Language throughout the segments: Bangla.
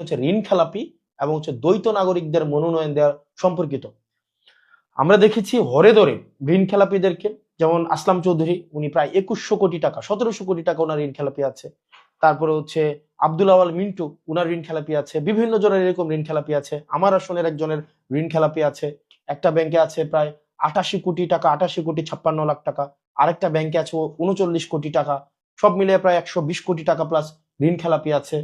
হচ্ছে ঋণ খেলাপি এবং হচ্ছে দ্বৈত নাগরিকদের মনোনয়ন দেওয়া সম্পর্কিত। আমরা দেখেছি হরে ধরে ঋণ খেলাপিদেরকে, যেমন আসলাম চৌধুরী, উনি প্রায় 2100 কোটি টাকা 1700 কোটি টাকা ওনার ঋণ খেলাপি আছে। তারপরে হচ্ছে আব্দুল আওয়াল মিন্টু, উনার ঋণ খেলাপি আছে। বিভিন্ন জনের এরকম ঋণ খেলাপি আছে। আমার আসনের একজনের ঋণ খেলাপি আছে। একটা ব্যাংকে আছে প্রায় 88 কোটি টাকা, 88 কোটি 56 লাখ টাকা। আরেকটা ব্যাংকে আছে 39 কোটি টাকা। সব মিলিয়ে প্রায় 120 কোটি টাকা প্লাস ঋণ খেলাপি আছে।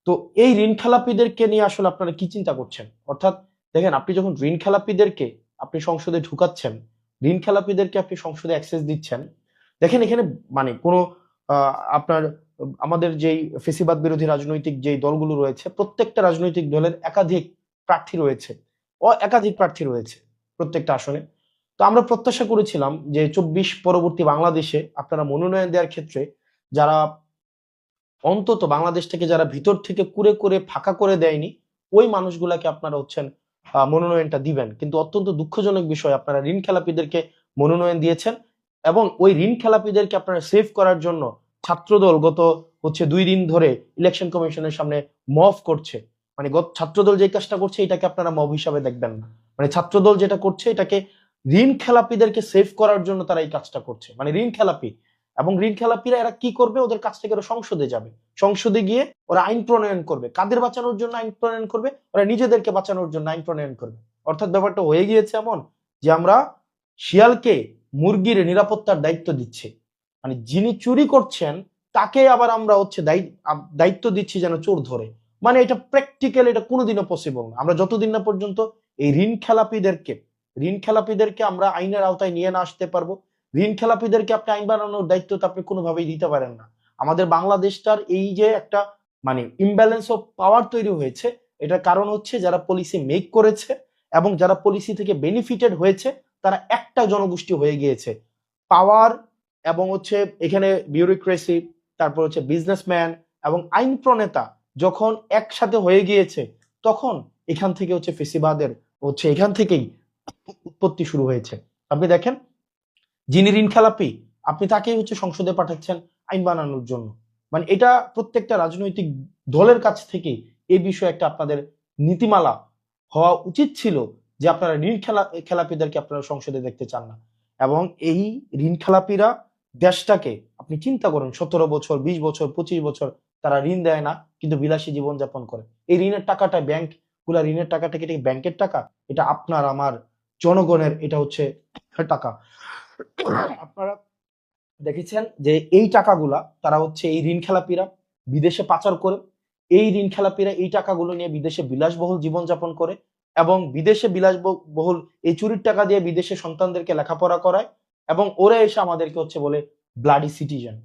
তো এই ঋণ খেলাপিদেরকে নিয়ে আসলে আপনারা কি চিন্তা করছেন? অর্থাৎ দেখেন, আপনি যখন ঋণ খেলাপিদেরকে আপনি সংসদে ঢুকাচ্ছেন, ঋণ খেলাপিদেরকে আপনি সংসদে অ্যাক্সেস দিচ্ছেন, দেখেন এখানে মানে কোনো আপনার আমাদের যেই ফেসিবাদ বিরোধী রাজনৈতিক যেই দলগুলো রয়েছে, প্রত্যেকটা রাজনৈতিক দলের একাধিক প্রার্থী রয়েছে, একাধিক প্রার্থী রয়েছে প্রত্যেকটা আসনে। তো আমরা প্রত্যাশা করেছিলাম যে 24 পরবর্তী বাংলাদেশে আপনারা মনোনয়ন দেওয়ার ক্ষেত্রে যারা অন্তত বাংলাদেশ থেকে যারা ভিতর থেকে কুরে করে ফাঁকা করে দেয়নি, ওই মানুষগুলাকে আপনারা হচ্ছেন মনোনয়নটা দিবেন। কিন্তু অত্যন্ত দুঃখজনক বিষয়, আপনারা ঋণ খেলাপিদেরকে মনোনয়ন দিয়েছেন এবং ওই ঋণ খেলাপিদেরকে আপনারা সেভ করার জন্য ছাত্রদল গত 2 দিন ধরে ইলেকশন কমিশনের সামনে মব করছে। মানে ছাত্রদল যে কাজটা করছে এটাকে আপনারা মব হিসাবে দেখবেন না। মানে ছাত্রদল যেটা করছে এটাকে ঋণ খেলাপিদেরকে সেভ করার জন্য তারা এই কাজটা করছে। মানে ঋণ খেলাপি এবং ঋণ খেলাপিরা এরা কি করবে, ওদের কাছ থেকে ওরা সংসদে যাবে, সংসদে গিয়ে ওরা আইন প্রণয়ন করবে। কাদের বাঁচানোর জন্য আইন প্রণয়ন করবে? ওরা নিজেদেরকে বাঁচানোর জন্য আইন প্রণয়ন করবে। অর্থাৎ ব্যাপারটা হয়ে গিয়েছে এমন যে আমরা শিয়ালকে মুরগির নিরাপত্তার দায়িত্ব দিচ্ছি, মানে যিনি চুরি করছেন তাকে আবার আমরা দায়িত্ব দিচ্ছি যেন চোর ধরে। মানে এটা প্র্যাকটিক্যাল, এটা কোনোদিনও পসিবল না। আমরা যতদিন না পর্যন্ত এই ঋণ খেলাপিদেরকে আমরা আইনের আওতায় নিয়ে না আসতে পারবো, ঋণ খেলাপিদেরকে আপনি আইন বানানোর দায়িত্ব তো আপনি কোনোভাবেই দিতে পারেন না। আমাদের বাংলাদেশটার এই যে একটা মানে ইমব্যালেন্স অফ পাওয়ার তৈরি হয়েছে, এটার কারণ হচ্ছে যারা পলিসি মেক করেছে এবং যারা পলিসি থেকে বেনিফিটেড হয়েছে তারা একটা জনগোষ্ঠী হয়ে গিয়েছে। পাওয়ার এবং হচ্ছে এখানে বিউরোক্রেসি, তারপর হচ্ছে বিজনেসম্যান এবং আইন প্রণেতা যখন একসাথে হয়ে গিয়েছে, তখন এখান থেকে হচ্ছে ফেসিবাদের এখান থেকেই উৎপত্তি শুরু হয়েছে। আপনি দেখেন, যিনি ঋণ খেলাপি আপনি তাকেই হচ্ছে সংসদে পাঠাচ্ছেন আইন বানানোর জন্য। মানে এটা প্রত্যেকটা রাজনৈতিক দলের কাছ থেকে এই বিষয়ে একটা আপনাদের নীতিমালা হওয়া উচিত ছিল যে আপনারা ঋণ খেলাপিদেরকে আপনারা সংসদে দেখতে চান না। এবং এই ঋণ খেলাপিরা দেশটাকে আপনি চিন্তা করেন, 17 বছর 20 বছর 25 বছর তারা ঋণ দেয় না, কিন্তু বিলাসী জীবন যাপন করে। এই ঋণের টাকাটা ঋণের টাকাটা কি ব্যাংকের টাকা? এটা আপনার আমার জনগণের, এটা হচ্ছে টাকা। আপনারা দেখেছেন যে এই টাকাগুলা তারা হচ্ছে এই ঋণ খেলাপিরা বিদেশে পাচার করে, এই ঋণ খেলাপিরা এই টাকাগুলো নিয়ে বিদেশে বিলাসবহুল জীবনযাপন করে এবং বিদেশে বিলাসবহুল এই চুরির টাকা দিয়ে বিদেশে সন্তানদেরকে লেখাপড়া করায় এবং ওরা এসে আমাদেরকে হচ্ছে বলে ব্লাডি সিটিজেন।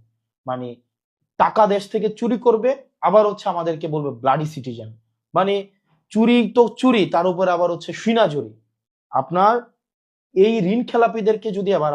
মানে টাকা দেশ থেকে চুরি করবে, আবার হচ্ছে আমাদেরকে বলবে ব্লাডি সিটিজেন। মানে চুরি তো চুরি, তার উপরে আবার হচ্ছে সিনাজুরি। আপনার এই ঋণ খেলাপিদেরকে যদি আবার